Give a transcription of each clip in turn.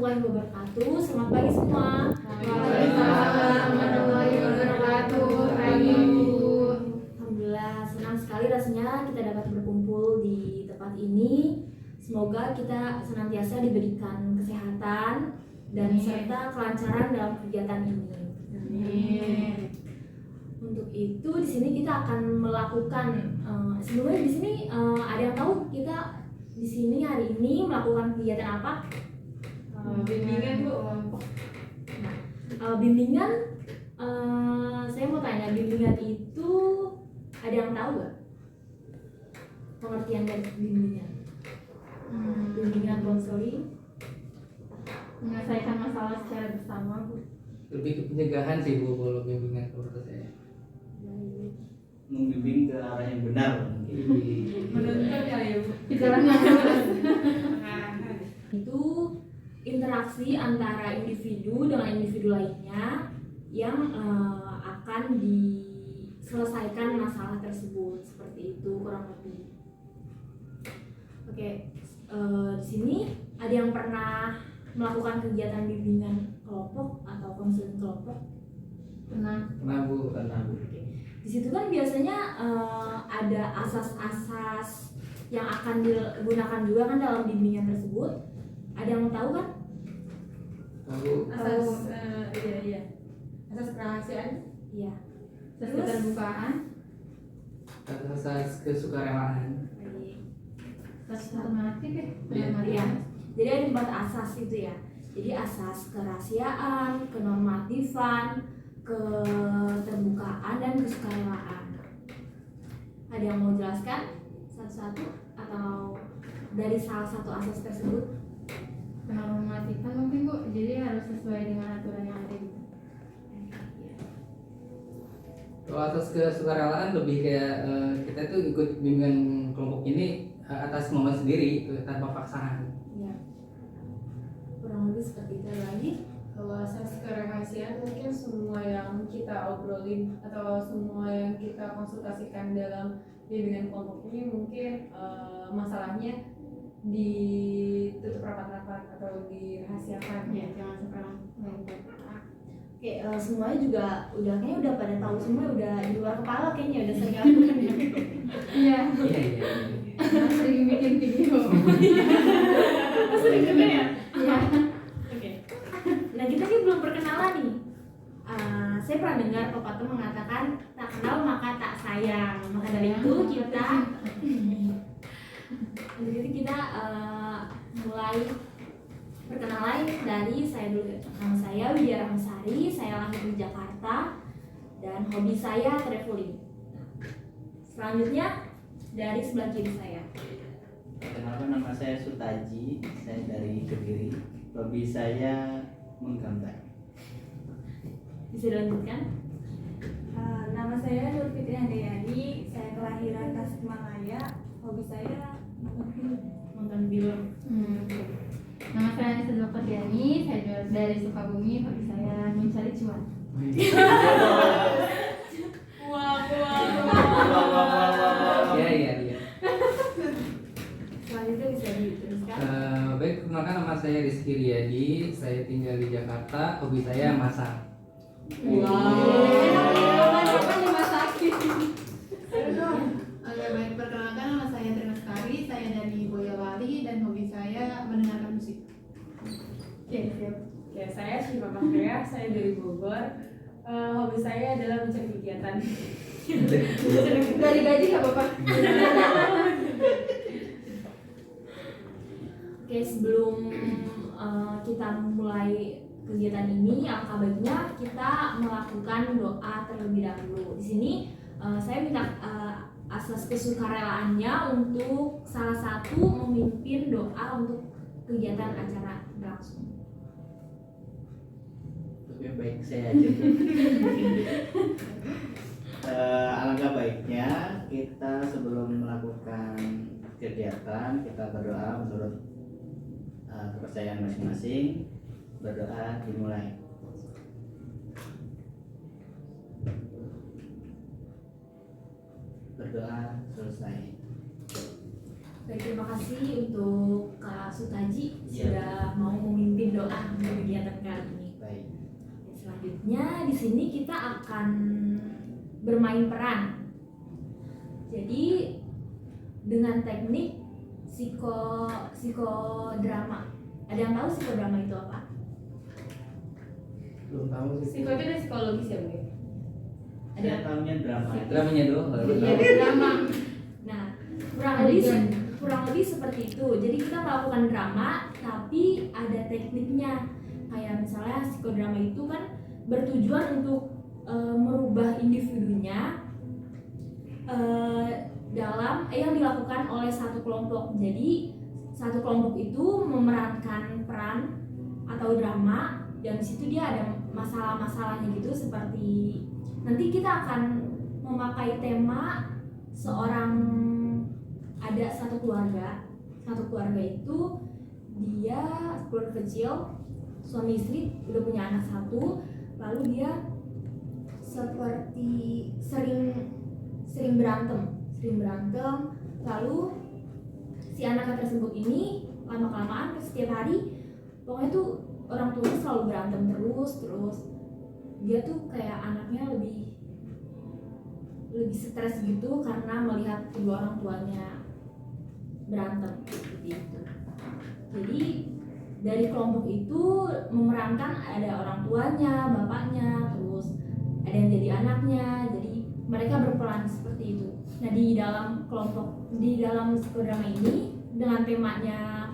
warahmatullahi wabarakatuh. Selamat pagi semua. Waalaikumsalam warahmatullahi wabarakatuh. Alhamdulillah, senang sekali rasanya kita dapat berkumpul di tempat ini. Semoga kita senantiasa diberikan kesehatan dan serta kelancaran dalam kegiatan ini. Amin. Untuk itu di sini kita akan melakukan sebelumnya di sini ada yang tahu kita di sini hari ini melakukan kegiatan apa? Bimbingan Bu. Bimbingan, saya mau tanya, bimbingan itu ada yang tahu nggak pengertian dari bimbingan? Bimbingan konseling Menyelesaikan masalah secara bersama Bu. Lebih ke pencegahan sih Bu kalau bimbingan menurut saya. Membimbing ke arah yang benar mungkin. Menuntut ya Bu. Di jalan yang lurus. itu interaksi antara individu dengan individu lainnya yang akan diselesaikan masalah tersebut, seperti itu kurang lebih. Oke, di sini ada yang pernah melakukan kegiatan bimbingan kelompok atau konseling kelompok? Pernah. Bu. Di situ kan biasanya ada asas-asas yang akan digunakan juga kan dalam bimbingan tersebut. Ada yang tahu kan? Tahu. Asas iya. Asas kerahasiaan, Iya. asas Terus? keterbukaan, Asas kesukarelaan. asas normatif ya. Iya. Jadi ada 4 asas itu ya. Jadi asas kerahasiaan, kenormatifan, keterbukaan, dan kesukarelaan. Ada yang mau jelaskan satu-satu atau dari salah satu asas tersebut? Kenormatifan mungkin Bu. Jadi harus sesuai dengan aturan yang ada gitu. Kalau atas kesukarelaan lebih kayak kita tuh ikut bimbingan kelompok ini atas kemauan sendiri tanpa paksaan. Iya. Kurang lebih seperti itu lagi. Kalau asas kerahasiaan mungkin semua yang kita obrolin atau semua yang kita konsultasikan dalam bimbingan kelompok ini mungkin masalahnya ditutup rapat-rapat atau dirahasiakan. Ya, jangan sekarang. Oke, semuanya juga kayaknya udah pada tahu semua, udah di luar kepala kayaknya udah sering lakukan ya. Iya. Iya. Sering bikin video. Sering juga ya? Iya. Oke. Nah, kita nih belum perkenalan nih. Saya pernah dengar pepatah mengatakan tak kenal maka tak sayang. Maka dari itu kita mulai perkenalan dari saya dulu. Nama saya Widya Rahmasari, saya lahir di Jakarta dan hobi saya traveling. Selanjutnya dari sebelah kiri saya. Perkenalkan, nama saya Sutaji, saya dari Kediri. Hobi saya menggambar. Bisa dilanjutkan? Nama saya Nur Fitri Handayani, saya kelahiran Tasikmalaya. Hobi saya Nonton film. Nama saya Anissa Zulkardiani, saya juga dari Sukabumi. Hobi saya mencari cuan. Iya. Selanjutnya bisa diteruskan. Baik, perkenalkan nama saya Rizky Riyadi, saya tinggal di Jakarta, hobi saya masak. Oke, baik, perkenalkan nama saya Trina Sekari, saya dari Boyolali dan hobi saya mendengarkan musik. Oke, siap. Oke, saya Syifa Fakria, saya dari Bogor. Hobi saya adalah mencari kegiatan. Dari gaji nggak Bapak? Oke, sebelum kita mulai kegiatan ini, alangkah baiknya kita melakukan doa terlebih dahulu. Di sini saya minta asas kesukarelaannya untuk salah satu memimpin doa untuk kegiatan acara berlangsung. Oke, baik, saya aja. Alangkah baiknya kita sebelum melakukan kegiatan kita berdoa menurut kepercayaan masing-masing. Berdoa dimulai. Berdoa selesai. Baik, terima kasih untuk Kak Sutaji Iya. sudah mau memimpin doa untuk kegiatan kali ini. Baik. Selanjutnya di sini kita akan bermain peran. Jadi dengan teknik psikodrama. Ada yang tahu psikodrama itu apa? Belum tahu sih. Psiko itu dari psikologis ya, Bu? Ada Saya tahunya drama. Dramanya doang nggak Iya, tahu. drama. Nah, kurang lebih seperti itu. Jadi kita melakukan drama, tapi ada tekniknya. Kayak misalnya psikodrama itu kan bertujuan untuk merubah individunya dalam yang dilakukan oleh satu kelompok. Jadi satu kelompok itu memerankan peran atau drama, dan di situ dia ada masalah-masalahnya gitu. Seperti nanti kita akan memakai tema seorang, ada satu keluarga itu dia keluarga kecil, suami istri udah punya anak satu, lalu dia seperti sering berantem, lalu si anak tersebut ini lama-kelamaan setiap hari pokoknya tuh orang tuanya selalu berantem terus dia tuh kayak anaknya lebih stres gitu karena melihat kedua orang tuanya berantem seperti itu. Jadi dari kelompok itu memerankan ada orang tuanya, bapaknya, terus ada yang jadi anaknya, jadi mereka berperan seperti itu. Nah, di dalam psikodrama ini dengan temanya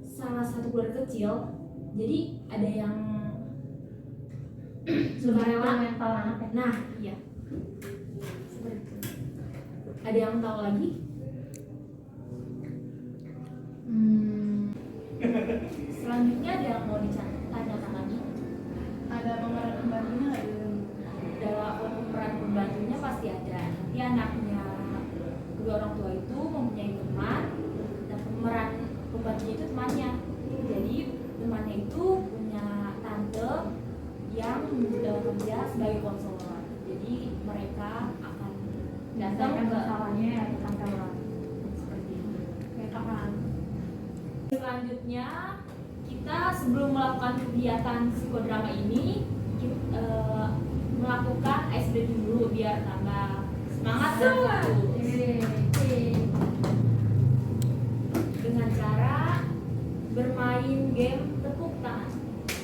salah satu keluarga kecil, jadi ada yang sukarela. mental anak ya. Nah, iya. Seperti itu. Ada yang tahu lagi? Selanjutnya ada yang mau ditanyakan lagi? Ada pemeran pembantunya nggak di dalam? Dalam pemeran pembantunya pasti ada. Nanti anaknya kedua orang tua itu mempunyai teman, dan pemeran pembantunya itu temannya. Jadi temannya itu punya tante yang kerja sebagai konselor. Jadi mereka akan datang Datangkan ke masalahnya ya ke kantor. seperti itu. Kayak kapan? Selanjutnya kita sebelum melakukan kegiatan psikodrama ini kita, melakukan ice breaking dulu biar tambah semangat dan fokus dengan cara bermain game tepuk tangan.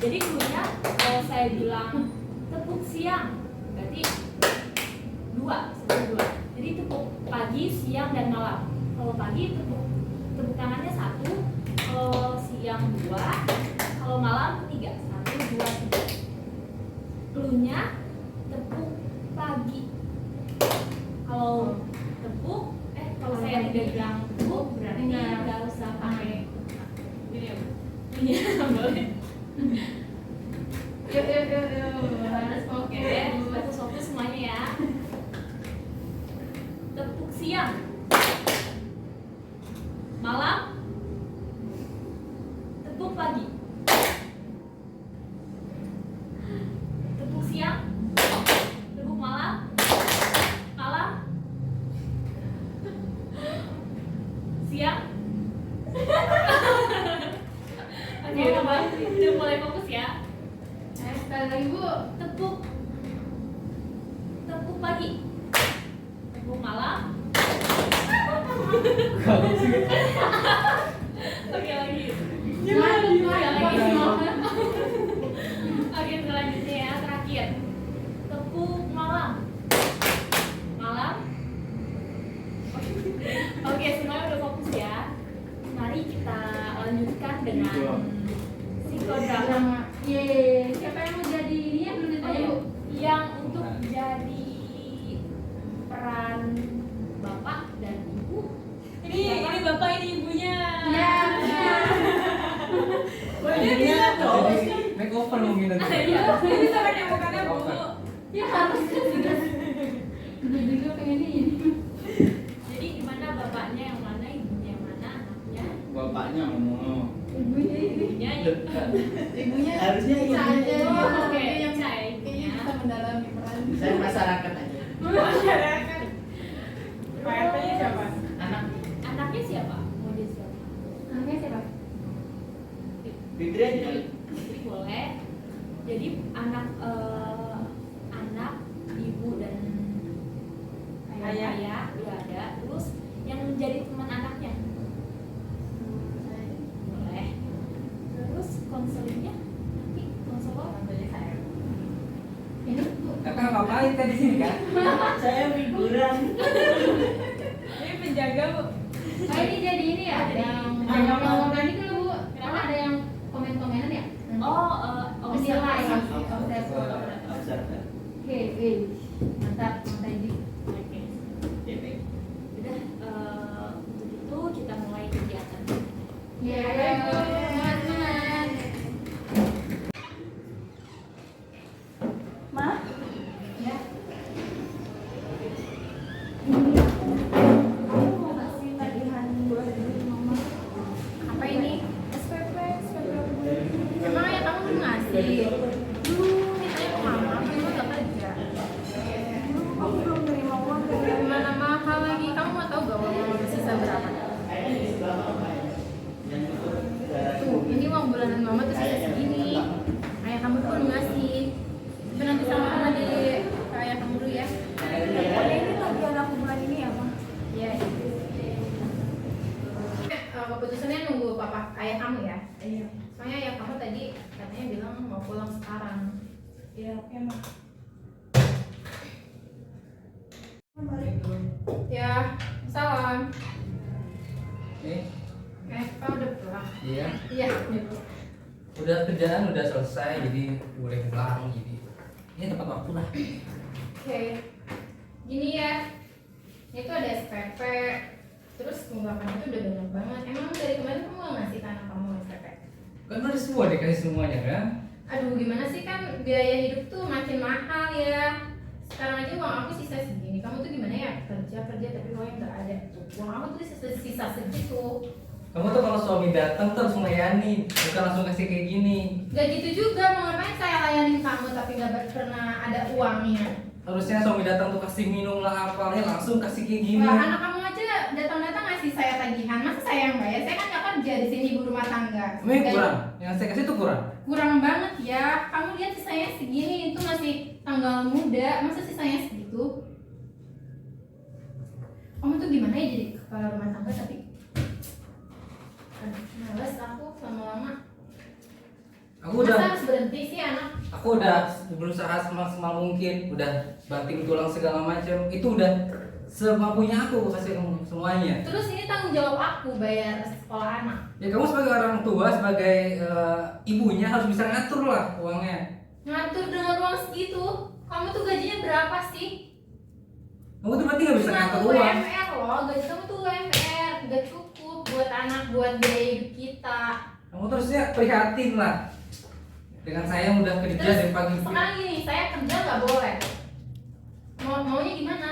Jadi dulunya kalau saya bilang tepuk siang berarti seperti dua. Jadi tepuk pagi, siang, dan malam. Kalau pagi tepuk tangannya 1, kalau siang 2, kalau malam 3. 1, 2, 3. Cluenya tepuk pagi. Kalau kalau saya tidak bilang tepuk berarti nggak usah pakai ini ya, Bu. Ini ya, boleh. Yuk, harus Oke, fokus semuanya ya. Tepuk siang, malam, tepuk pagi. Tepuk siang, tepuk malam, siang. Oke, udah mulai fokus ya. sekali lagi Bu. Tepuk pagi, tepuk malam. Oke lagi. Oke, selanjutnya ya, terakhir. Tepuk malam. Oke, semuanya udah fokus ya. Mari kita lanjutkan dengan psikodrama. Yeay, siapa yang mau jadi ini ya belum ditanya Bu? Yang untuk jadi peran bapak dan ibu. Ini bapak, ini ibunya. Ya. Jadi makeover mungkin nanti. Iya, ini sampai nemukannya Bu. Ya harus juga. Udah juga pengen ini. Jadi gimana bapaknya yang mana, ibunya yang mana, anaknya? Bapaknya ngomong. Ibunya ini. Ibunya. Ibunya Harusnya bisa ibunya. aja. Oh, oke. Yang Bisa ya, kayaknya ibunya. bisa mendalami peran. Saya masyarakat aja. Masyarakat. Pak RT-nya siapa? Anak. anaknya siapa? Mau jadi siapa? Anaknya siapa? Fitri aja. Jadi boleh. Jadi anak ibu dan ayah ya ada. Terus yang menjadi teman anaknya boleh. Terus konselingnya nanti konselor Jadi saya. Ini Bu. Kakak ngapain kan di sini kan? Saya figuran. ini penjaga Bu. Oh ini jadi ini ya, yang organik dulu Bu. Karena ada yang komen-komenan ya. Menilai. Observer. Oke, mantap, mantap ini. Oke. JP. Udah untuk itu kita mulai kegiatan. Ya, semangat, semangat. Ma, Ya. ini aku mau kasih tagihan bulan ini mama. Apa ini? SPP Emang ya kamu belum ngasih? Ditanya ke mama, kamu gak kerja. aku belum terima uang dari Mana mahal lagi, kamu mau tahu gak uang mama sisa berapa? Tuh, ini uang bulanan mama tuh sisa segini. Ayah kamu tuh belum ngasih. Tapi nanti sama mama deh, ke ayah kamu dulu ya. ini tagihan aku bulan ini ya ma. Iya. Keputusannya nunggu papa ayah kamu ya. Iya. Soalnya ayah kamu tadi katanya bilang mau pulang sekarang. Iya oke ma. Ya, salam. Kamu udah pulang? Iya. Iya. Udah kerjaan udah selesai jadi boleh pulang jadi ini tepat waktu lah. Oke. Gini ya. Itu ada SPP. Terus tunggakan itu udah banyak banget. Emang dari kemarin kamu nggak ngasih ke anak kamu SPP? Kan udah semua dikasih semuanya kan? Aduh, gimana sih, kan biaya hidup tuh makin mahal ya. Sekarang aja uang aku sisa segini. Kamu tuh gimana ya? Kerja tapi uangnya nggak ada. Tuh, uang aku tuh sisa segitu. Kamu tuh kalau suami datang tuh harus melayani, bukan langsung kasih kayak gini. Gak gitu juga, mau ngapain saya layanin kamu tapi gak pernah ada uangnya. Harusnya suami datang tuh kasih minum lah apalnya langsung kasih kayak gini. Wah, anak kamu aja datang-datang ngasih saya tagihan. Masa saya yang bayar? Saya kan gak kerja di sini, ibu rumah tangga. Ini kurang, yang saya kasih tuh kurang. Kurang banget ya. Kamu lihat sisanya segini, itu masih tanggal muda. Masa sisanya segitu? Kamu tuh gimana ya jadi kepala rumah tangga tapi aduh, males aku lama-lama. Aku udah, Masa harus berhenti sih anak? aku udah berusaha semaksimal mungkin, udah banting tulang segala macam. Itu udah semampunya aku kasih kamu semuanya. Terus ini tanggung jawab aku bayar sekolah anak. Ya kamu sebagai orang tua, sebagai ibunya harus bisa ngatur lah uangnya. Ngatur dengan uang segitu? Kamu tuh gajinya berapa sih? Kamu tuh berarti nggak bisa Cuma ngatur tuh uang. UMR loh, gaji kamu tuh UMR, gak cukup buat anak, buat biaya hidup kita. Kamu terusnya prihatin lah dengan saya yang udah kerja Terus dari pagi. sekarang gini, saya kerja nggak boleh. Maunya gimana?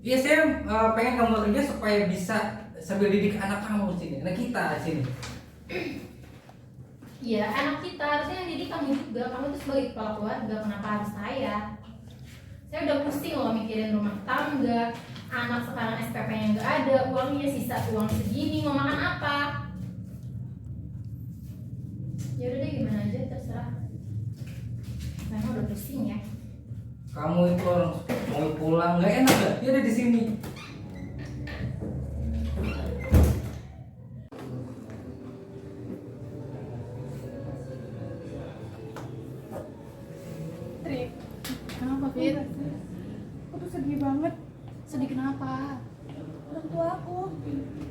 Iya saya pengen kamu kerja supaya bisa sambil didik anak kamu di sini, anak kita di sini. Iya, anak kita harusnya yang didik kamu juga. Kamu tuh sebagai kepala keluarga, kenapa harus saya? Saya udah pusing loh mikirin rumah tangga. Anak sekarang SPP-nya nggak ada, uangnya sisa uang segini, mau makan apa? Ya udah deh, gimana aja terserah. Saya udah pusing ya. Kamu itu orang mau pulang nggak enak gak? Dia ada di sini. Trik. Kenapa Fit? Aku tuh sedih banget. Sedih kenapa? Orang tua aku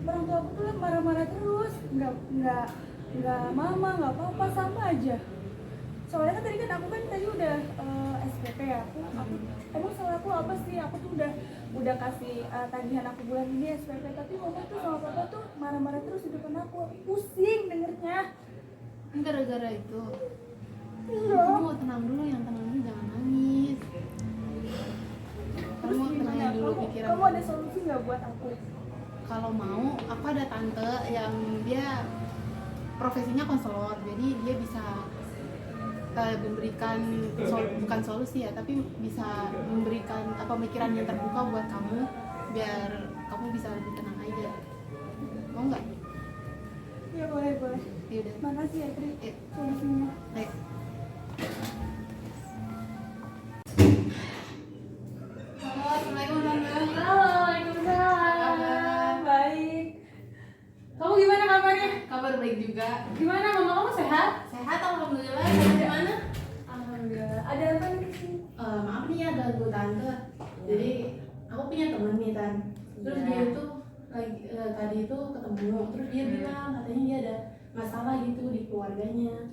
tuh marah-marah terus. Nggak mama, nggak papa, sama aja. Soalnya kan tadi kan aku kan tadi udah SPP ya. Aku emang salah aku apa sih? Aku tuh udah kasih tagihan aku bulan ini SPP, tapi mama tuh sama papa tuh marah-marah terus di depan aku. Aku pusing dengernya. Ini gara-gara itu. Iya. Kamu tenang dulu, yang tenang dulu, jangan nangis. Terus Kamu gimana? tenangin dulu pikiran. Kamu ada solusi nggak buat aku? Kalau mau, aku ada tante yang dia profesinya konselor, jadi dia bisa memberikan bukan solusi ya, tapi bisa memberikan pemikiran yang terbuka buat kamu biar kamu bisa lebih tenang aja. mau nggak? Ya boleh boleh. Ya udah. Makasih ya Tri. Ya. Solusinya. Baik. Halo, assalamualaikum Tante. Halo, waalaikumsalam. Baik. Kamu gimana kabarnya? Kabar baik juga. Gimana mama kamu sehat? Sehat alhamdulillah. Kamu gimana? Alhamdulillah. Ada apa nih di sini? Maaf nih ya ganggu Tante. Jadi aku punya temen nih Tan. Terus Iya. dia tuh lagi tadi itu ketemu. Terus dia bilang katanya dia ada masalah gitu di keluarganya.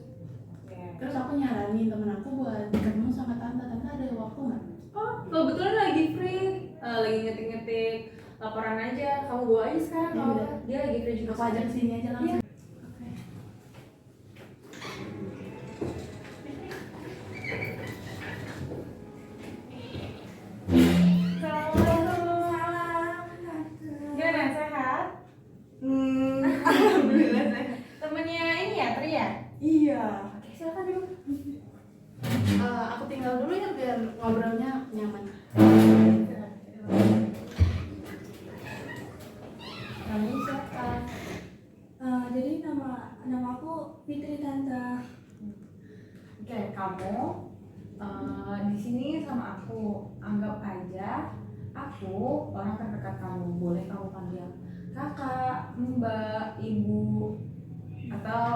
Terus aku nyaranin temen aku buat ketemu sama Tante. Tante ada waktu nggak? Oh, kebetulan lagi free, lagi ngetik-ngetik laporan aja. Kamu bawa aja sekarang. Ya Kalau udah. dia lagi free juga. Aku ajak sini aja langsung. Iya. Gimana, sehat? Alhamdulillah sehat. Temennya ini ya, Tri ya? Iya. Oke, silakan dulu. Aku tinggal dulu ya biar ngobrolnya nyaman. Kamu siapa? Jadi nama aku Fitri Tante. Oke, kamu di sini sama aku. Anggap aja aku orang terdekat kamu. Boleh kamu panggil kakak, mbak, ibu, atau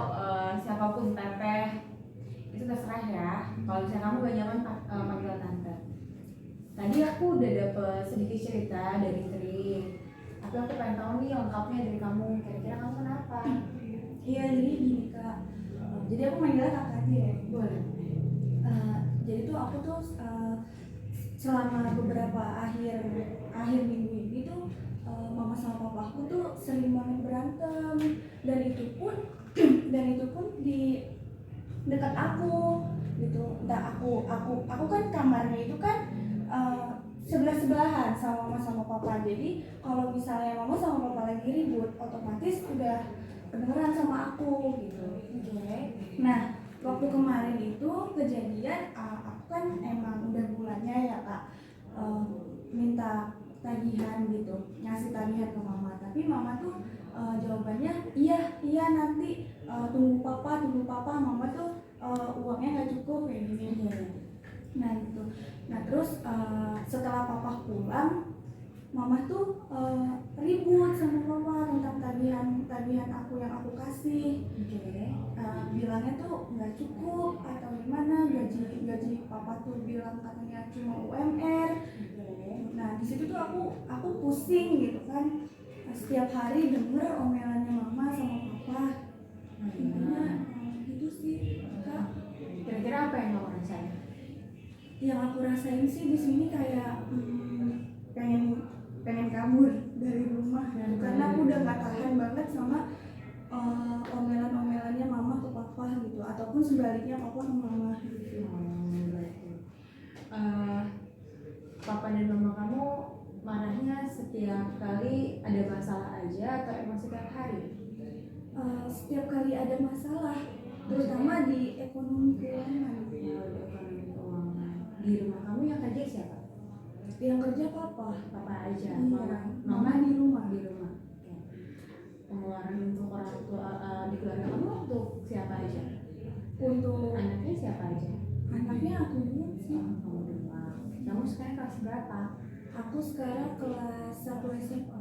siapapun, teteh. Itu terserah ya. Kalau misalnya kamu gak nyaman panggil tante. Tadi aku udah dapet sedikit cerita dari Tri. Tapi aku pengen tahu nih lengkapnya dari kamu. Kira-kira kamu kenapa? Iya jadi gini Kak. Jadi aku manggilnya kakak aja ya. Boleh. Jadi tuh aku tuh selama beberapa akhir minggu ini tuh mama sama papa aku tuh sering banget berantem dan itu pun di dekat aku gitu. Entah aku kan kamarnya itu kan sebelahan sama mama sama papa. Jadi kalau misalnya mama sama papa lagi ribut, otomatis udah kedengeran sama aku gitu. Oke. Nah, waktu kemarin itu kejadian, aku kan emang udah bulannya ya Kak, minta tagihan gitu, ngasih tagihan ke mama. Tapi mama tuh jawabannya iya nanti, tunggu papa, mama tuh uangnya nggak cukup kayak gini. Nah gitu. Nah terus setelah papa pulang, mama tuh ribut sama papa tentang tagihan aku yang aku kasih. Bilangnya tuh nggak cukup atau gimana, gaji papa tuh bilang katanya cuma UMR. Nah di situ tuh aku pusing gitu kan, setiap hari denger omelannya mama sama papa. Intinya gitu sih Kak. Kira-kira apa yang kamu rasain? Yang aku rasain sih di sini kayak pengen kabur dari rumah karena aku udah nggak tahan banget sama omelan-omelannya mama ke papa gitu, ataupun sebaliknya papa ke mama gitu. Papa dan mama kamu marahnya setiap kali ada masalah aja atau emang setiap hari? Setiap kali ada masalah, terutama di ekonomi keuangan. Di rumah kamu yang kerja siapa? Yang kerja papa. Papa aja. Iya. Mama di rumah. Di rumah. Oke. Pengeluaran untuk orang tua di keluarga kamu untuk siapa aja? Untuk Anaknya siapa aja? anaknya aku dulu sih. Kamu doang. Kamu sekarang kelas berapa? Aku sekarang kelas 1 SMA.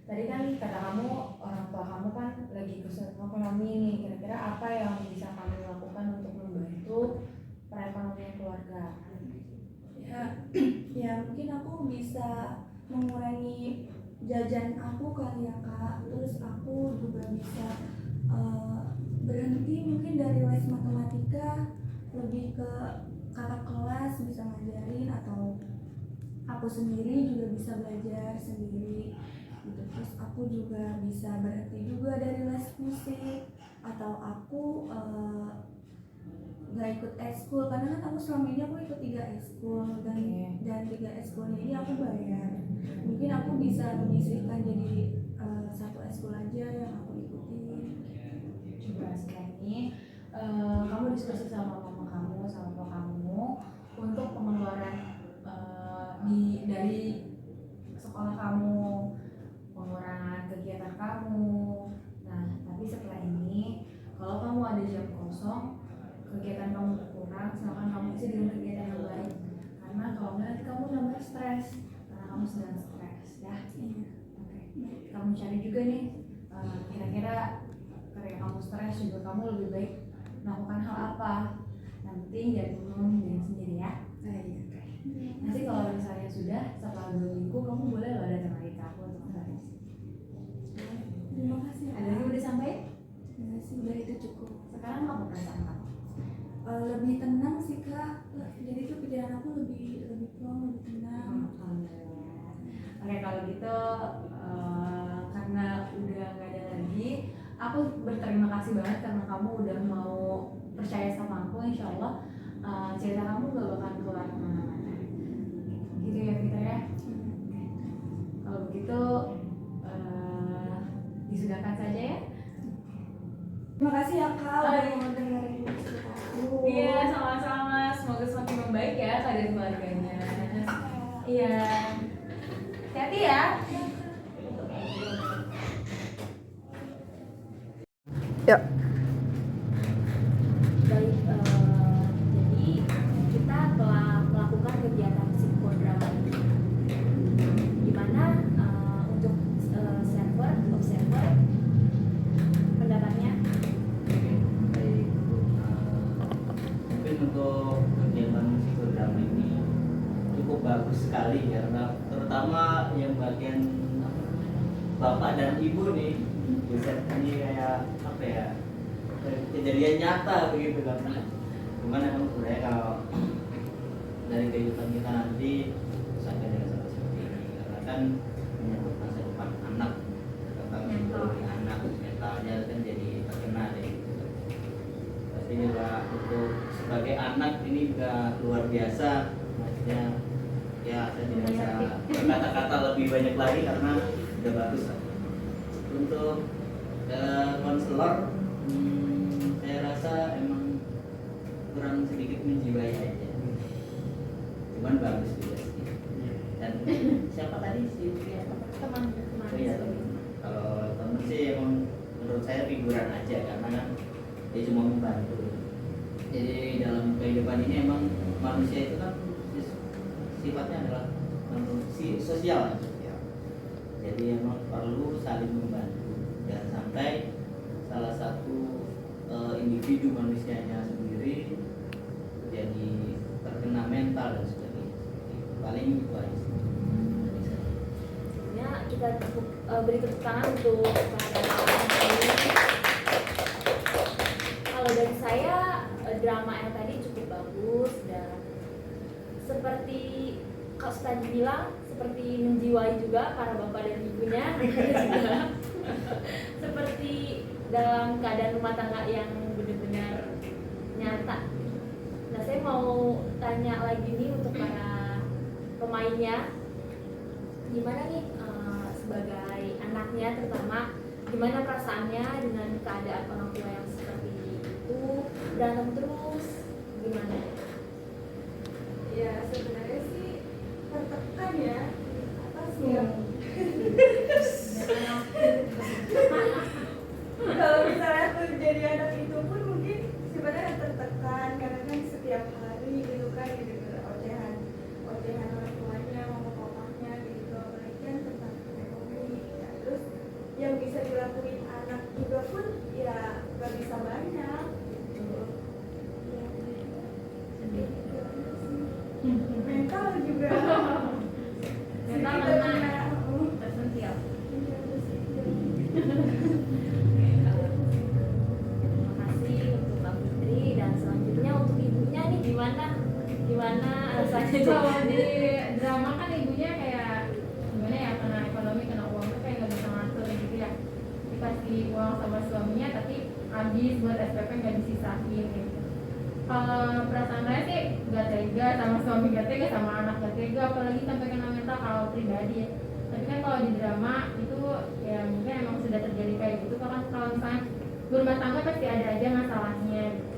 Tadi kan kata kamu orang tua kamu kan lagi kesulitan ekonomi nih. Kira-kira apa yang bisa kamu lakukan untuk membantu perekonomian keluarga? Ya mungkin aku bisa mengurangi jajan aku kali ya Kak. Terus aku juga bisa berhenti mungkin dari les matematika, lebih ke kakak kelas bisa ngajarin, atau aku sendiri juga bisa belajar sendiri gitu. Terus aku juga bisa berhenti juga dari les musik, atau aku nggak ikut ekskul karena kan aku selama ini aku ikut 3 ekskul dan 3 ekskulnya ini aku bayar. Mungkin aku bisa menyisihkan jadi 1 ekskul aja yang aku ikutin. Coba sekarang ini kamu diskusi sama mama kamu sama papa kamu untuk pengeluaran dari memaksimalkan kamu itu dengan kegiatan yang baik. Karena kalau nggak nanti kamu nambah stres karena kamu sedang stres ya. Oke. Kamu cari juga nih kira-kira karena kamu stres juga kamu lebih baik melakukan hal apa. Nanti jadi ngomong sendiri ya. Nanti kalau misalnya sudah setelah 2 minggu kamu boleh loh datang lagi ke aku untuk ngebahas. Terima kasih. Ada yang udah sampai? Terima kasih, udah itu cukup. Sekarang apa perasaan kamu? Lebih tenang sih kak. Jadi tuh pikiran aku lebih plong, lebih tenang. Alhamdulillah. Oke kalau gitu karena udah nggak ada lagi, aku berterima kasih banget karena kamu udah mau percaya sama aku. Insya Allah cerita kamu gak bakal keluar kemana-mana. Gitu ya Fitra ya. Kalau begitu disudahkan saja ya. Terima kasih ya kak udah mau dengerin cerita aku. Iya sama-sama. Semoga semakin membaik ya keadaan keluarganya. Iya. Hati-hati ya. Baik, jadi kita telah melakukan kegiatan psikodrama ini, di mana untuk observer pendapatnya. Baik, mungkin untuk kegiatan psikodrama ini cukup bagus sekali karena terutama yang bagian bapak dan ibu nih, buset ini kayak apa ya, kejadian nyata begitu kan. Cuman emang sebenarnya kalau dari kehidupan kita nanti sampai dengan seperti ini karena kan menyangkut masa depan anak tentang psikologi anak, mentalnya kan jadi terkena deh. Tapi juga untuk sebagai anak ini juga luar biasa, maksudnya ya saya tidak bisa berkata-kata lebih banyak lagi karena udah bagus lah. Untuk konselor saya rasa emang kurang sedikit menjiwai aja, cuman bagus juga sih. Dan siapa tadi sih Teman. oh iya teman. Kalau teman sih emang menurut saya figuran aja karena kan dia cuma membantu. Jadi dalam kehidupan ini emang manusia itu kan sifatnya adalah sosial. Jadi emang perlu saling membantu. Jangan sampai salah satu individu manusianya sendiri jadi terkena mental dan sebagainya. Paling itu aja sih. Ya, kita beri tepuk tangan untuk kehadiran ini. Kalau dari saya drama yang tadi cukup bagus dan seperti Kak Ustadz bilang seperti menjiwai juga para bapak dan ibunya juga seperti dalam keadaan rumah tangga yang benar-benar nyata. Nah saya mau tanya lagi nih untuk para pemainnya, gimana nih sebagai anaknya terutama gimana perasaannya dengan keadaan orang tua yang seperti itu, berantem terus gimana? Ya sebenarnya sih tertekan ya atas ya. Kalau misalnya aku jadi anak itu pun mungkin sebenarnya tertekan karena kan setiap hari gitu kan gitu ocehan orang tuanya mama papanya gitu apalagi kan tentang ekonomi ya. Terus yang bisa dilakuin anak juga pun ya gak bisa banyak gitu. Ya, mental juga Mental sedikit mana? terkena, Tersentil. Terima kasih untuk Mbak Putri dan selanjutnya untuk ibunya nih gimana rasanya Kalau di drama kan ibunya kayak gimana ya, kena ekonomi, kena uang tuh kayak nggak bisa ngatur gitu ya. Dikasih uang sama suaminya tapi habis buat SPP nggak disisain gitu. Kalau perasaan saya sih gak tega sama suami, gak tega sama anak, gak tega apalagi sampai kena mental kalau pribadi ya. Tapi kan kalau di drama itu ya mungkin emang sudah terjadi kayak gitu. Kalau misalnya berumah tangga pasti ada aja masalahnya gitu.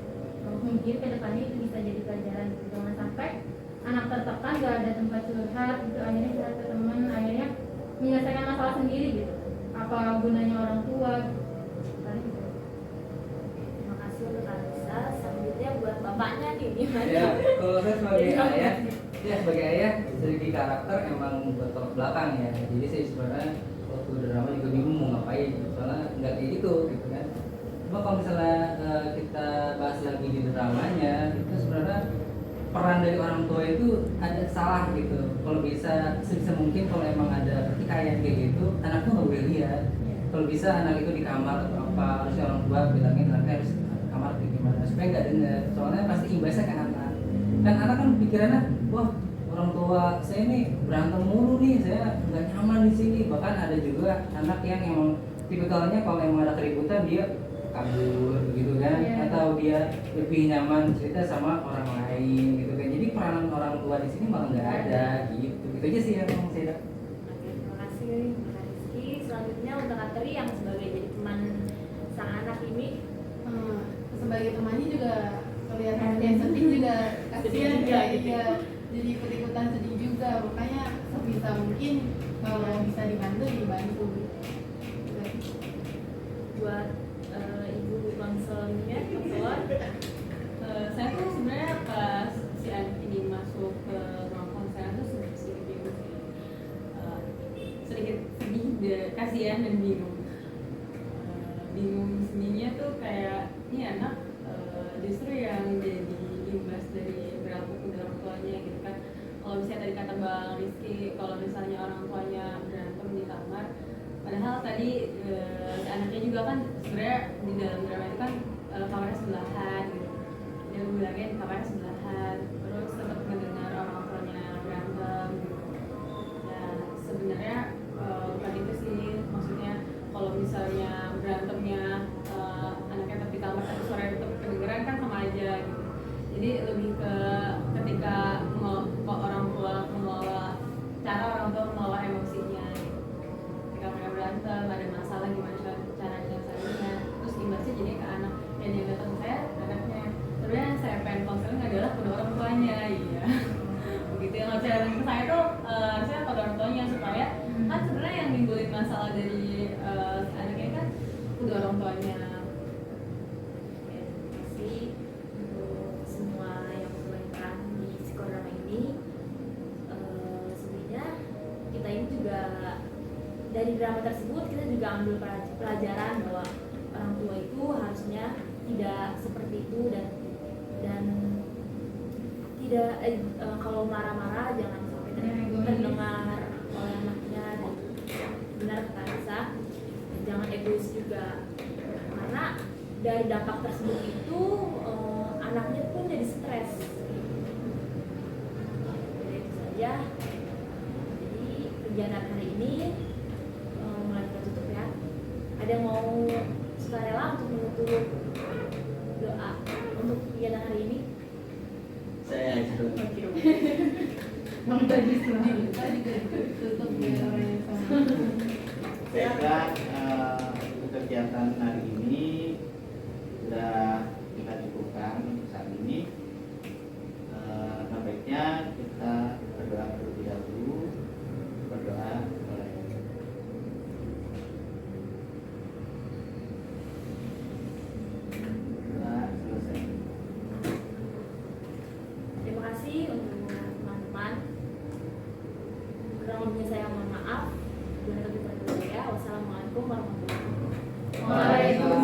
Mungkin kedepannya itu bisa jadi pelajaran gitu. Jangan sampai anak tertekan gak ada tempat curhat gitu, akhirnya curhat ke teman, akhirnya menyelesaikan masalah sendiri gitu. Apa gunanya orang tua gitu. Paling gitu. Terima kasih untuk Anissa. Selanjutnya buat bapaknya nih, gimana? Ya, kalau saya sebagai ayah, ya sebagai ayah segi karakter emang bertolak belakang ya. Jadi saya sebenarnya waktu drama juga bingung mau ngapain, soalnya nggak kayak gitu kan. Cuma kalau misalnya kita bahas lagi di dramanya, itu sebenarnya peran dari orang tua itu ada salah gitu. Kalau bisa sebisa mungkin kalau emang ada pertikaian kayak gitu, anak tuh nggak boleh lihat. Kalau bisa anak itu di kamar atau apa, harusnya orang tua bilangin anaknya harus di kamar kayak gimana supaya nggak dengar. Soalnya pasti imbasnya ke anak. Dan anak kan pikirannya, wah orang tua saya ini berantem mulu nih, saya nggak nyaman di sini. Bahkan ada juga anak yang emang tipikalnya kalau emang ada keributan dia kabur begitu kan, atau dia lebih nyaman cerita sama orang lain gitu kan. Jadi peranan orang tua di sini malah nggak ada gitu. Gitu aja sih yang mau saya. Oke, terima kasih Kak Rizky. Selanjutnya untuk Kak Tri yang sebagai jadi teman sang anak ini. Sebagai temannya juga kelihatan dia sedih juga, kasihan juga ya, gitu. iya, jadi ikut-ikutan sedih juga, makanya sebisa mungkin kalau bisa dibantu. Buat ibu konselnya, konselor. Saya tuh sebenarnya pas si anak ini masuk ke ruang konser tuh sedikit bingung sih. Sedikit sedih, kasihan dan bingung. Bingung sedihnya tuh kayak ini anak justru yang jadi imbas dari perilaku kedua orang tuanya gitu kan. Kalau misalnya tadi kata Bang Rizky, kalau misalnya orang tuanya berantem di kamar, padahal tadi si anaknya juga kan sebenarnya di dalam drama itu kan kamarnya sebelahan gitu. Dia bilangin kamarnya sebelahan, terus tetap mendengar orang tuanya berantem gitu. Ya sebenarnya bukan itu sih, maksudnya kalau misalnya berantemnya anaknya tetap di kamar tapi suaranya tetap kedengeran kan sama aja gitu. Jadi lebih ke ketika orang tua mengelola, cara orang tua mengelola emosinya gitu. Ketika mereka berantem ada masalah gimana cara menyelesaikannya, terus imbasnya jadi ke anak. Dan yang datang ke saya anaknya. Sebenarnya yang saya pengen konseling adalah kedua orang tuanya, iya. Begitu yang harus datang ke saya tuh harusnya kedua orang tuanya, supaya kan sebenarnya yang nimbulin masalah dari si anaknya kan kedua orang tuanya. Oke, terima kasih untuk semua yang berperan di psikodrama ini. Sebenarnya kita ini juga dari drama tersebut kita juga ambil pelajaran bahwa orang tua itu harusnya tidak seperti itu dan tidak kalau marah-marah jangan sampai terdengar oleh anaknya, dan benar kata Anissa, jangan egois juga, karena dari dampak tersebut itu anaknya pun jadi stres. Jadi itu saja. Jadi kegiatan hari ini mulai kita tutup ya. Ada yang mau sukarela untuk menutup doa untuk kegiatan hari ini? Saya aja dulu. Bang tadi sedih, tadi tutup ya orang yang sama. Saya kira untuk kegiatan hari ini sudah kita cukupkan saat ini. Baiknya kita berdoa terlebih dahulu. Berdoa mulai. Doa selesai. Terima kasih untuk teman-teman. Kurang lebihnya saya mohon maaf. Wassalamualaikum warahmatullahi wabarakatuh. Waalaikumsalam.